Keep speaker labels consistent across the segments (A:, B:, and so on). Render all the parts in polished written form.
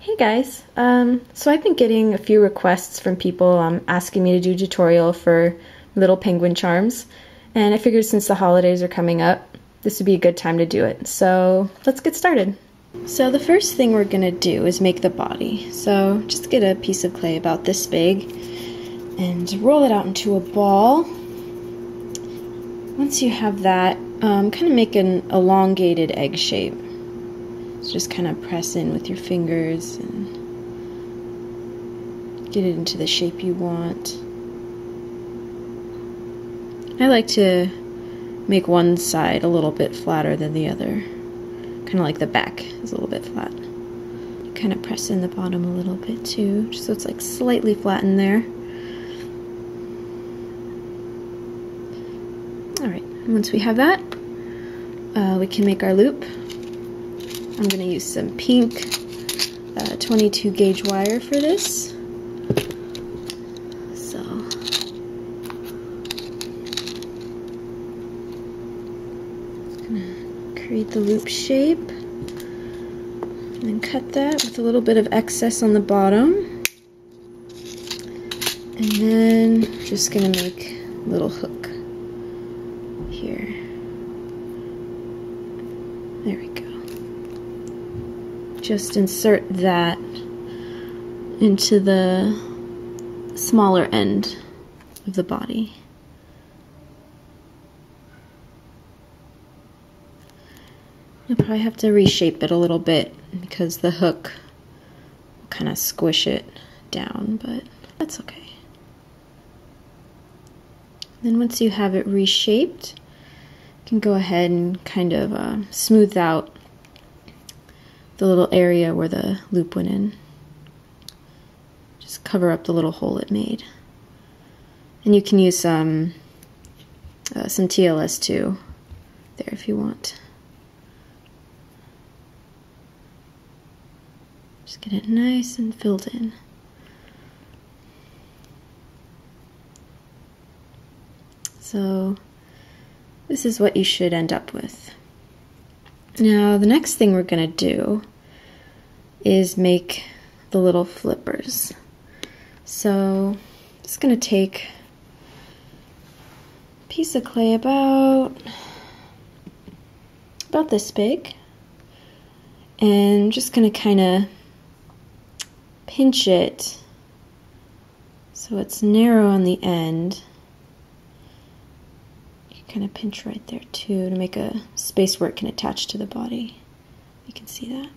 A: Hey guys, so I've been getting a few requests from people asking me to do a tutorial for little penguin charms, and I figured since the holidays are coming up, this would be a good time to do it. So let's get started. So the first thing we're gonna do is make the body. So just get a piece of clay about this big and roll it out into a ball. Once you have that, kind of make an elongated egg shape. So just kind of press in with your fingers and get it into the shape you want. I like to make one side a little bit flatter than the other. Kind of like the back is a little bit flat. Kind of press in the bottom a little bit too, just so it's like slightly flattened there. Alright, once we have that, we can make our loop. I'm going to use some pink 22 gauge wire for this. So, going to create the loop shape and then cut that with a little bit of excess on the bottom. And then just going to make a little hook here. There we go. Just insert that into the smaller end of the body. You'll probably have to reshape it a little bit because the hook will kind of squish it down, but that's okay. Then once you have it reshaped, you can go ahead and kind of smooth out the little area where the loop went in. Just cover up the little hole it made. And you can use some TLS too there if you want. Just get it nice and filled in. So this is what you should end up with. Now the next thing we're going to do is make the little flippers. So I'm just going to take a piece of clay about this big, and I'm just going to kind of pinch it so it's narrow on the end. Kind of pinch right there too to make a space where it can attach to the body. You can see that.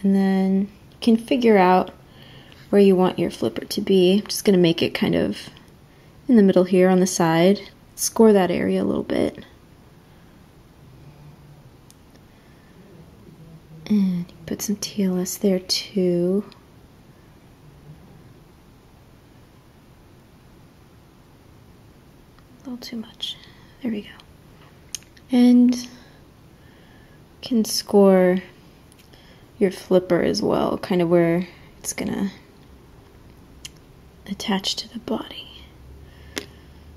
A: And then you can figure out where you want your flipper to be. I'm just going to make it kind of in the middle here on the side. Score that area a little bit. And put some TLS there too. A little too much. There we go. And you can score your flipper as well, kind of where it's gonna attach to the body.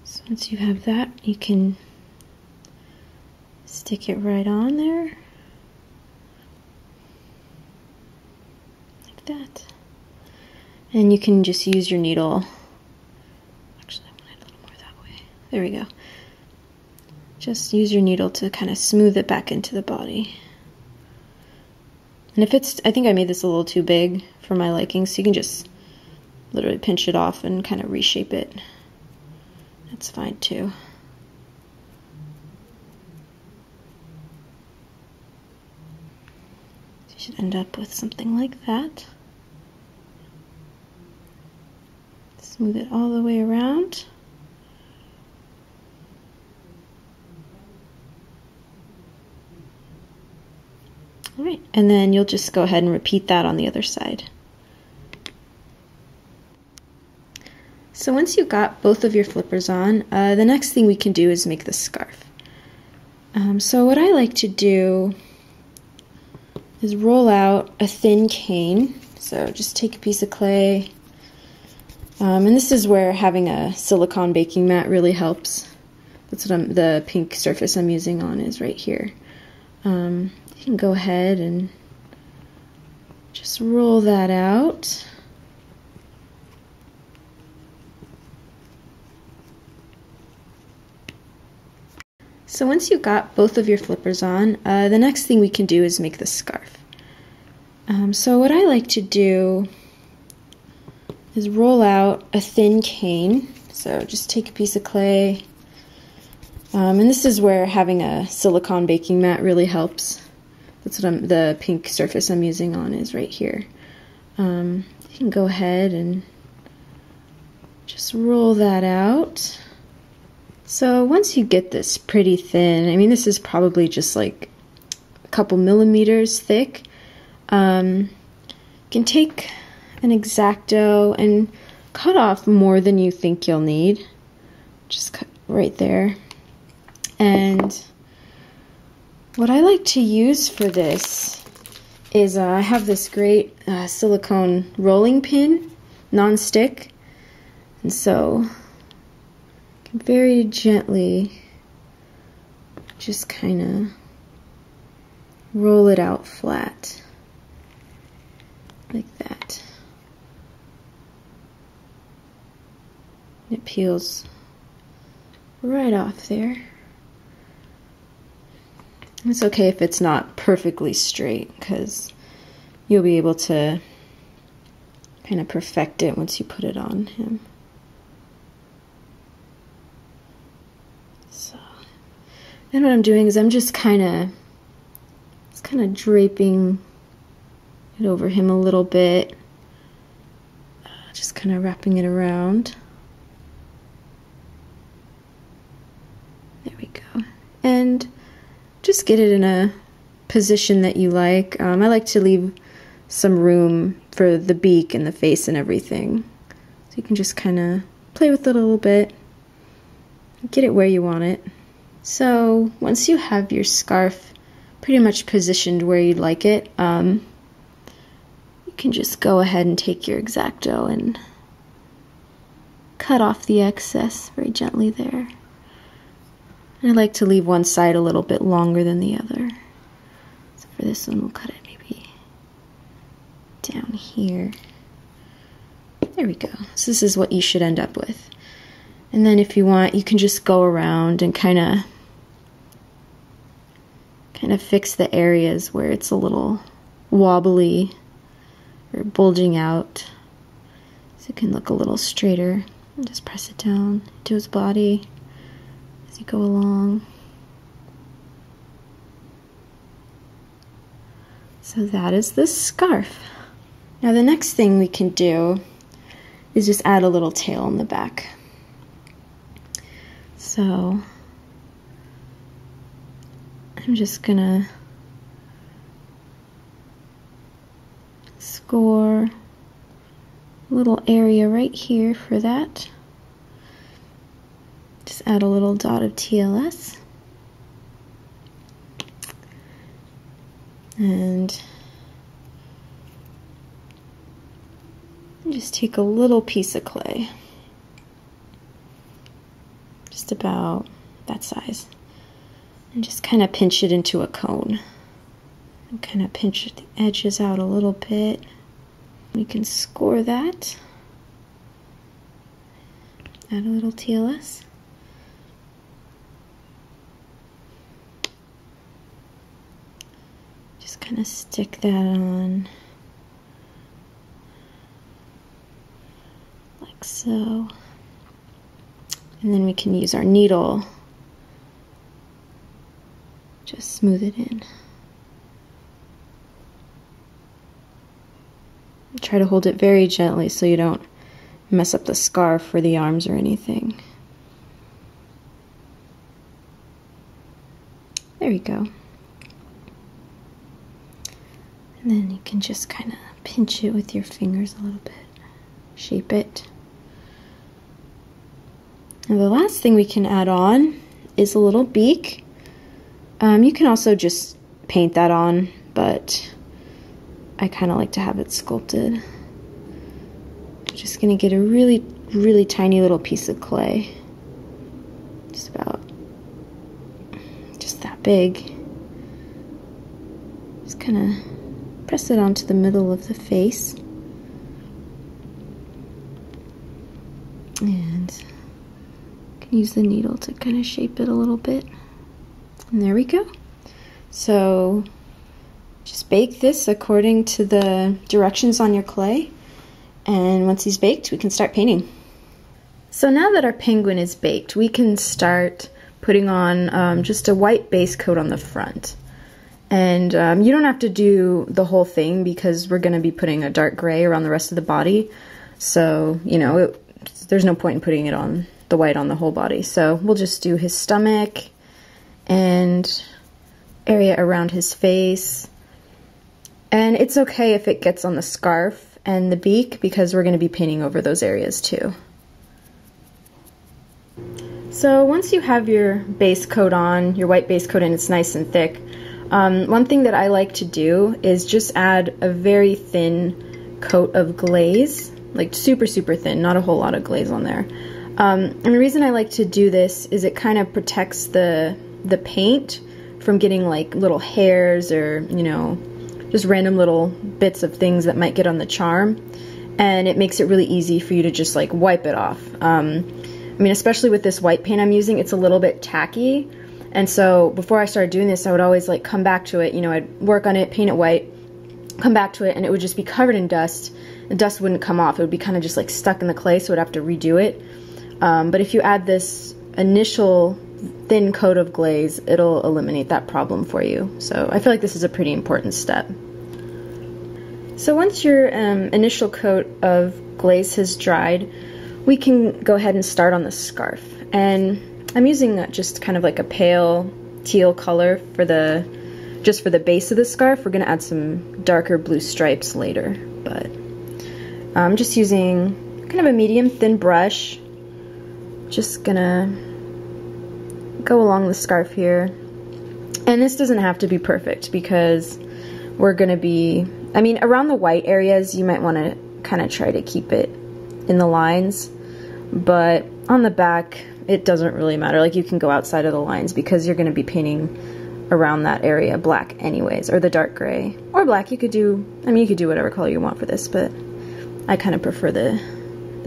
A: So once you have that, you can stick it right on there. Like that. And you can just use your needle. There we go. Just use your needle to kind of smooth it back into the body. And if it's, I think I made this a little too big for my liking, so you can just literally pinch it off and kind of reshape it. That's fine too. So you should end up with something like that. Smooth it all the way around. Alright, and then you'll just go ahead and repeat that on the other side. So once you've got both of your flippers on, the next thing we can do is make the scarf. So what I like to do is roll out a thin cane. So just take a piece of clay, and this is where having a silicone baking mat really helps. That's what the pink surface I'm using on is right here. You can go ahead and Just roll that out. So once you've got both of your flippers on, the next thing we can do is make the scarf. So what I like to do is roll out a thin cane. So just take a piece of clay, and this is where having a silicone baking mat really helps. That's what the pink surface I'm using on is right here. You can go ahead and just roll that out. So once you get this pretty thin, I mean this is probably just like a couple millimeters thick, you can take an X-Acto and cut off more than you think you'll need. Just cut right there. And what I like to use for this is I have this great silicone rolling pin, non-stick, and so I can very gently just kind of roll it out flat like that. It peels right off there. It's okay if it's not perfectly straight, because you'll be able to kind of perfect it once you put it on him. So then what I'm doing is I'm just kind of draping it over him a little bit, just kind of wrapping it around. There we go. And just get it in a position that you like. I like to leave some room for the beak and the face and everything. So you can just kind of play with it a little bit, get it where you want it. So once you have your scarf pretty much positioned where you'd like it, you can just go ahead and take your X-Acto and cut off the excess very gently there. I like to leave one side a little bit longer than the other. So for this one, we'll cut it maybe down here. There we go. So this is what you should end up with. And then if you want, you can just go around and kind of fix the areas where it's a little wobbly or bulging out, so it can look a little straighter. And just press it down to his body as you go along. So that is the scarf. Now the next thing we can do is just add a little tail on the back. So I'm just gonna score a little area right here for that. Just add a little dot of TLS. And just take a little piece of clay, just about that size, and just kind of pinch it into a cone. And kind of pinch the edges out a little bit. We can score that. Add a little TLS. Just kind of stick that on like so. And then we can use our needle, just smooth it in. Try to hold it very gently so you don't mess up the scarf or the arms or anything. There you go. And then you can just kind of pinch it with your fingers a little bit, shape it. And the last thing we can add on is a little beak. You can also just paint that on, but I kind of like to have it sculpted. I'm just going to get a really, really tiny little piece of clay. Just about, just that big. Just kind of press it onto the middle of the face. And you can use the needle to kind of shape it a little bit. And there we go. So just bake this according to the directions on your clay. And once he's baked, we can start painting. So now that our penguin is baked, we can start putting on just a white base coat on the front. And you don't have to do the whole thing because we're going to be putting a dark gray around the rest of the body. So, you know, there's no point in putting it on the white on the whole body. So we'll just do his stomach and area around his face. And it's okay if it gets on the scarf and the beak because we're going to be painting over those areas too. So once you have your base coat on, your white base coat, and it's nice and thick, one thing that I like to do is just add a very thin coat of glaze, like super, super thin, not a whole lot of glaze on there. And the reason I like to do this is it kind of protects the paint from getting like little hairs or, you know, just random little bits of things that might get on the charm. And it makes it really easy for you to just like wipe it off. I mean, especially with this white paint I'm using, it's a little bit tacky. And so before I started doing this, I would always like come back to it, you know, I'd work on it, paint it white, come back to it, and it would just be covered in dust. The dust wouldn't come off. It would be kind of just like stuck in the clay, so I'd have to redo it. But if you add this initial thin coat of glaze, it'll eliminate that problem for you. So I feel like this is a pretty important step. So once your initial coat of glaze has dried, we can go ahead and start on the scarf. And I'm using just kind of like a pale teal color for just for the base of the scarf. We're going to add some darker blue stripes later, but I'm just using kind of a medium thin brush. Just gonna go along the scarf here. And this doesn't have to be perfect because we're going to be, I mean, around the white areas you might want to kind of try to keep it in the lines, but on the back it doesn't really matter. Like, you can go outside of the lines because you're going to be painting around that area black anyways, or the dark gray or black. You could do, I mean, you could do whatever color you want for this, but I kind of prefer the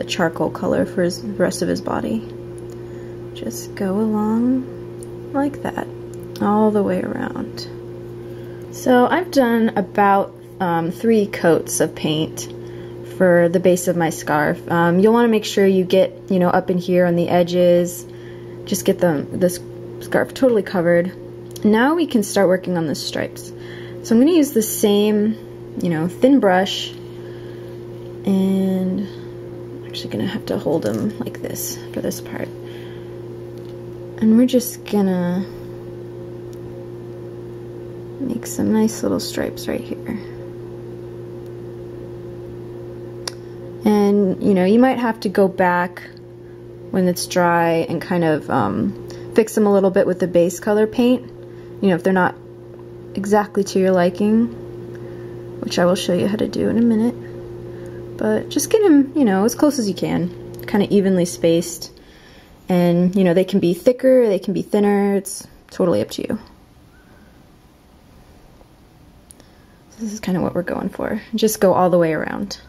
A: charcoal color for the rest of his body. Just go along like that all the way around. So I've done about 3 coats of paint for the base of my scarf. You'll want to make sure you get, you know, up in here on the edges, just get the scarf totally covered. Now we can start working on the stripes. So I'm going to use the same, you know, thin brush, and I'm actually going to have to hold them like this for this part. And we're just gonna make some nice little stripes right here. And, you know, you might have to go back when it's dry and kind of fix them a little bit with the base color paint, you know, if they're not exactly to your liking, which I will show you how to do in a minute. But just get them, you know, as close as you can, kind of evenly spaced. And, you know, they can be thicker, they can be thinner, it's totally up to you. So this is kind of what we're going for. Just go all the way around.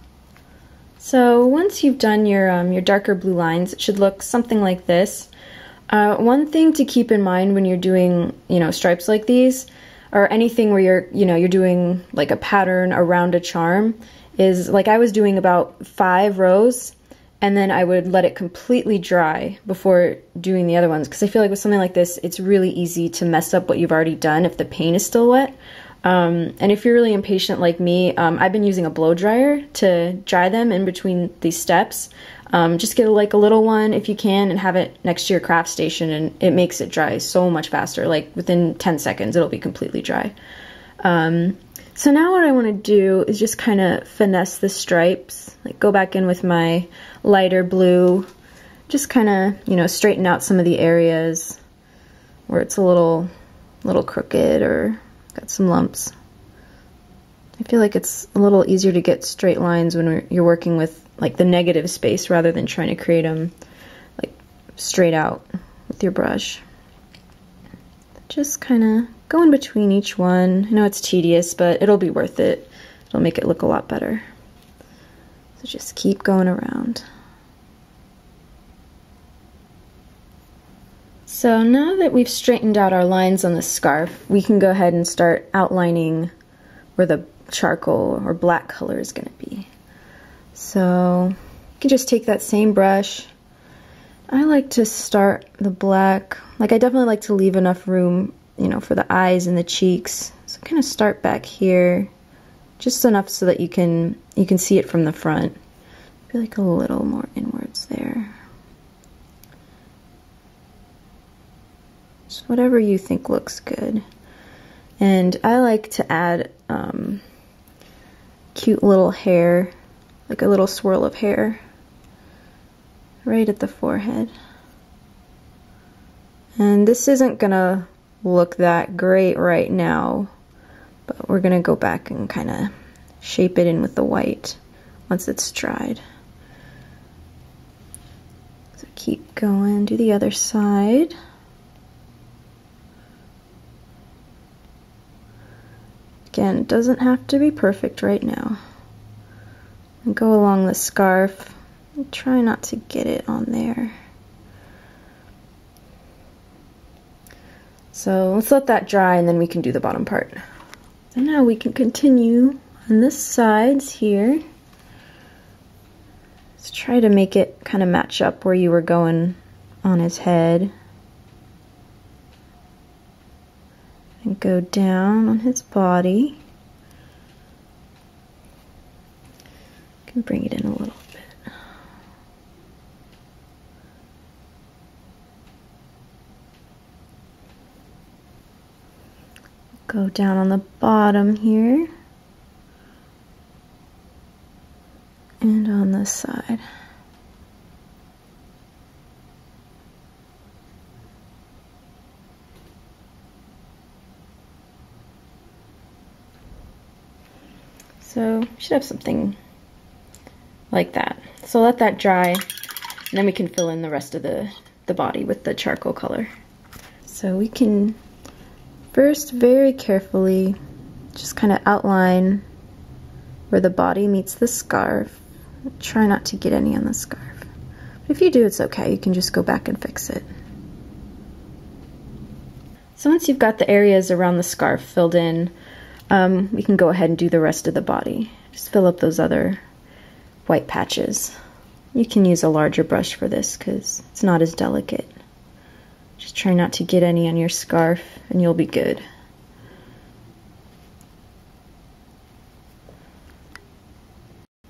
A: So once you've done your darker blue lines, it should look something like this. One thing to keep in mind when you're doing, you know, stripes like these, or anything where you're doing like a pattern around a charm, is like I was doing about 5 rows, and then I would let it completely dry before doing the other ones, because I feel like with something like this, it's really easy to mess up what you've already done if the paint is still wet. And if you're really impatient like me, I've been using a blow dryer to dry them in between these steps. Just get like a little one if you can and have it next to your craft station, and it makes it dry so much faster. Like within 10 seconds, it'll be completely dry. So now what I want to do is just kind of finesse the stripes, like go back in with my lighter blue, just kind of, you know, straighten out some of the areas where it's a little crooked or got some lumps. I feel like it's a little easier to get straight lines when you're working with like the negative space rather than trying to create them like straight out with your brush. Just kind of go in between each one. I know it's tedious, but it'll be worth it. It'll make it look a lot better. So just keep going around. So now that we've straightened out our lines on the scarf, we can go ahead and start outlining where the charcoal or black color is going to be. So you can just take that same brush. I like to start the black, like I definitely like to leave enough room, you know, for the eyes and the cheeks. So kind of start back here, just enough so that you can see it from the front. Maybe like a little more inwards there. Just whatever you think looks good. And I like to add cute little hair, like a little swirl of hair right at the forehead. And this isn't gonna look that great right now, but we're gonna go back and kind of shape it in with the white once it's dried. So keep going, do the other side. Again, it doesn't have to be perfect right now. And go along the scarf and try not to get it on there. So let's let that dry and then we can do the bottom part. So now we can continue on the sides here. Let's try to make it kind of match up where you were going on his head. And go down on his body. Can bring it in a little bit. Go down on the bottom here. And on this side. So we should have something like that. So let that dry, and then we can fill in the rest of the body with the charcoal color. So we can first very carefully just kind of outline where the body meets the scarf. Try not to get any on the scarf. But if you do, it's okay. You can just go back and fix it. So once you've got the areas around the scarf filled in, we can go ahead and do the rest of the body. Just fill up those other white patches. You can use a larger brush for this because it's not as delicate. Just try not to get any on your scarf and you'll be good.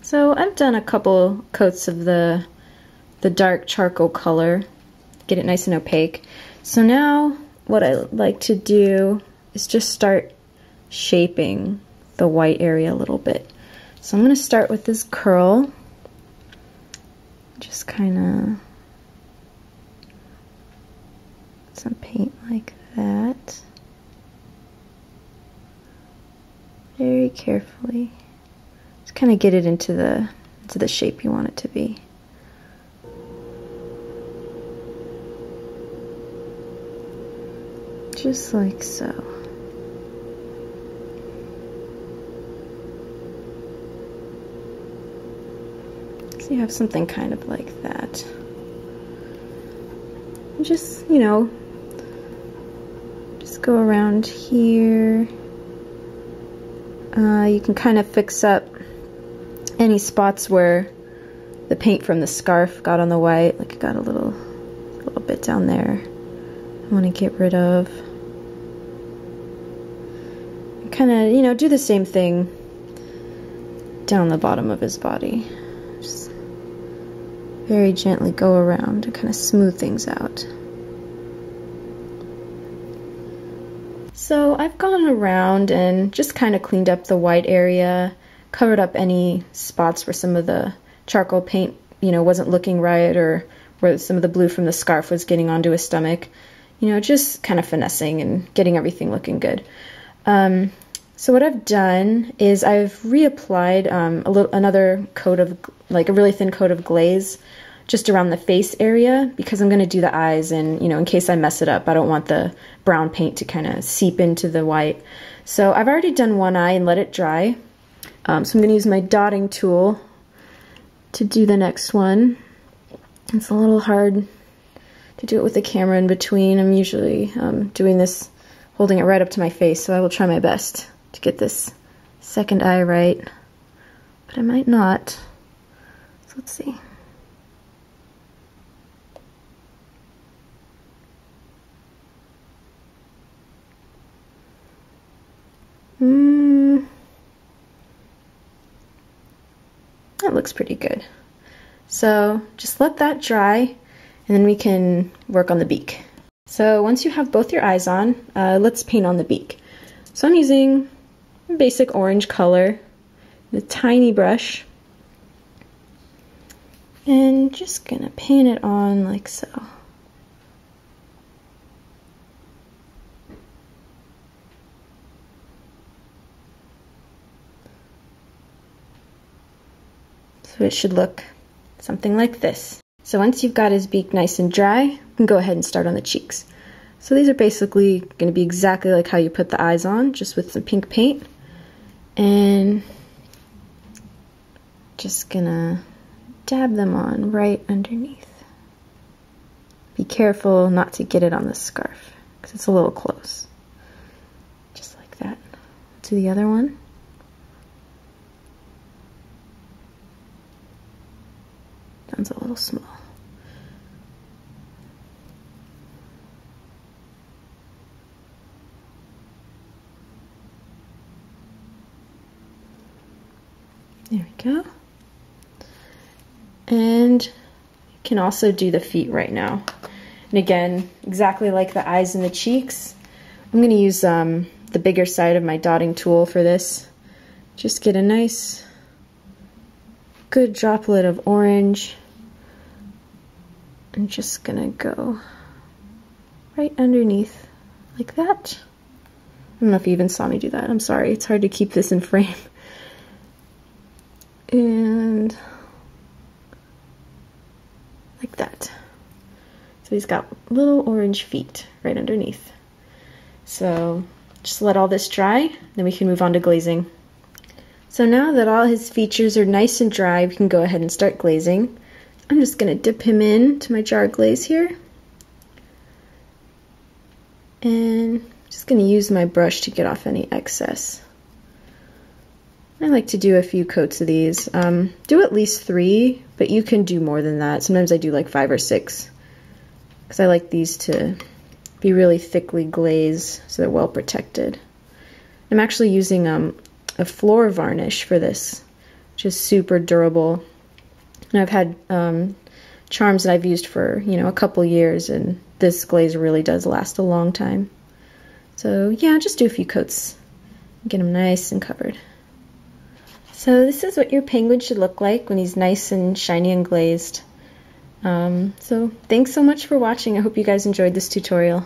A: So I've done a couple coats of the dark charcoal color, get it nice and opaque. So now what I like to do is just start shaping the white area a little bit. So I'm going to start with this curl. Just kind of some paint like that. Very carefully. Just kind of get it into the shape you want it to be. Just like so. You have something kind of like that. Just, you know, just go around here. You can kind of fix up any spots where the paint from the scarf got on the white, like it got a little bit down there. I want to get rid of. Kind of, you know, do the same thing down the bottom of his body. Just very gently go around to kind of smooth things out. So I've gone around and just kind of cleaned up the white area, covered up any spots where some of the charcoal paint, you know, wasn't looking right, or where some of the blue from the scarf was getting onto his stomach. You know, just kind of finessing and getting everything looking good. So what I've done is I've reapplied another coat of, like a really thin coat of glaze. just around the face area because I'm going to do the eyes, and in case I mess it up, I don't want the brown paint to kind of seep into the white. So I've already done one eye and let it dry. So I'm going to use my dotting tool to do the next one. It's a little hard to do it with the camera in between. I'm usually doing this, holding it right up to my face, so I will try my best to get this second eye right, but I might not. So let's see. That looks pretty good. So just let that dry, and then we can work on the beak. So once you have both your eyes on, let's paint on the beak. So I'm using a basic orange color, a tiny brush, and just gonna paint it on like so. So it should look something like this. So once you've got his beak nice and dry, you can go ahead and start on the cheeks. So these are basically going to be exactly like how you put the eyes on, just with some pink paint. And just gonna dab them on right underneath. Be careful not to get it on the scarf, because it's a little close. Just like that. To the other one. That one's a little small. There we go. And you can also do the feet right now. And again, exactly like the eyes and the cheeks, I'm going to use the bigger side of my dotting tool for this. Just get a nice, good droplet of orange. I'm just going to go right underneath like that. I don't know if you even saw me do that. I'm sorry. It's hard to keep this in frame. And like that. So he's got little orange feet right underneath. So just let all this dry, then we can move on to glazing. So now that all his features are nice and dry, we can go ahead and start glazing. I'm just going to dip him into my jar of glaze here. And I'm just going to use my brush to get off any excess. I like to do a few coats of these. Do at least 3, but you can do more than that. Sometimes I do like 5 or 6, because I like these to be really thickly glazed so they're well protected. I'm actually using a floor varnish for this, which is super durable. And I've had charms that I've used for a couple years, and this glaze really does last a long time. So yeah, just do a few coats, get them nice and covered. So this is what your penguin should look like when he's nice and shiny and glazed. So thanks so much for watching. I hope you guys enjoyed this tutorial.